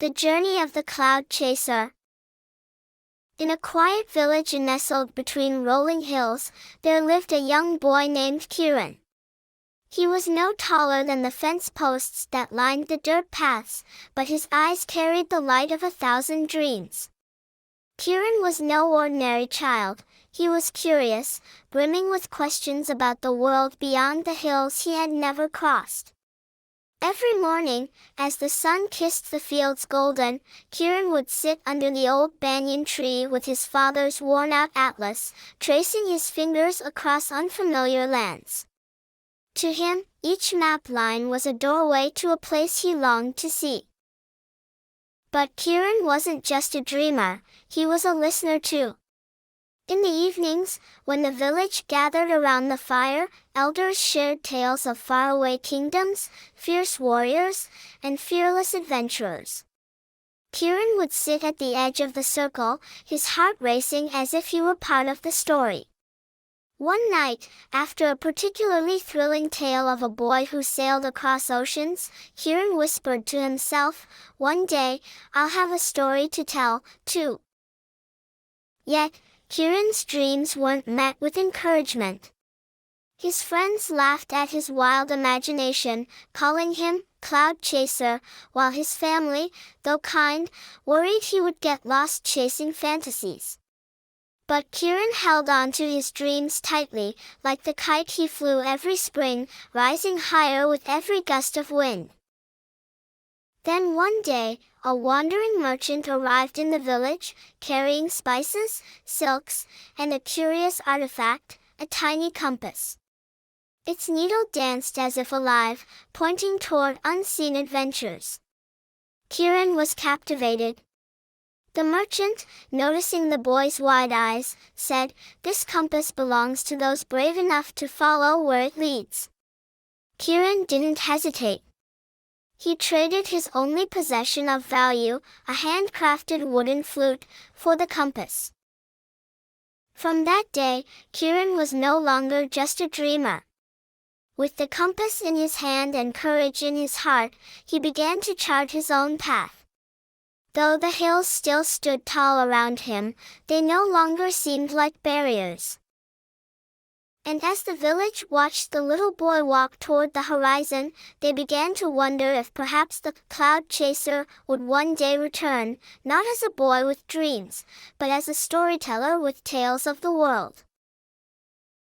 The Journey of the Cloud Chaser. In a quiet village nestled between rolling hills, there lived a young boy named Kieran. He was no taller than the fence posts that lined the dirt paths, but his eyes carried the light of 1,000 dreams. Kieran was no ordinary child. He was curious, brimming with questions about the world beyond the hills he had never crossed. Every morning, as the sun kissed the fields golden, Kieran would sit under the old banyan tree with his father's worn-out atlas, tracing his fingers across unfamiliar lands. To him, each map line was a doorway to a place he longed to see. But Kieran wasn't just a dreamer, he was a listener too. In the evenings, when the village gathered around the fire, elders shared tales of faraway kingdoms, fierce warriors, and fearless adventurers. Kieran would sit at the edge of the circle, his heart racing as if he were part of the story. One night, after a particularly thrilling tale of a boy who sailed across oceans, Kieran whispered to himself, "One day, I'll have a story to tell, too." Yet, Kieran's dreams weren't met with encouragement. His friends laughed at his wild imagination, calling him Cloud Chaser, while his family, though kind, worried he would get lost chasing fantasies. But Kieran held on to his dreams tightly, like the kite he flew every spring, rising higher with every gust of wind. Then one day, a wandering merchant arrived in the village, carrying spices, silks, and a curious artifact, a tiny compass. Its needle danced as if alive, pointing toward unseen adventures. Kieran was captivated. The merchant, noticing the boy's wide eyes, said, "This compass belongs to those brave enough to follow where it leads." Kieran didn't hesitate. He traded his only possession of value, a handcrafted wooden flute, for the compass. From that day, Kieran was no longer just a dreamer. With the compass in his hand and courage in his heart, he began to chart his own path. Though the hills still stood tall around him, they no longer seemed like barriers. And as the village watched the little boy walk toward the horizon, they began to wonder if perhaps the Cloud Chaser would one day return, not as a boy with dreams, but as a storyteller with tales of the world.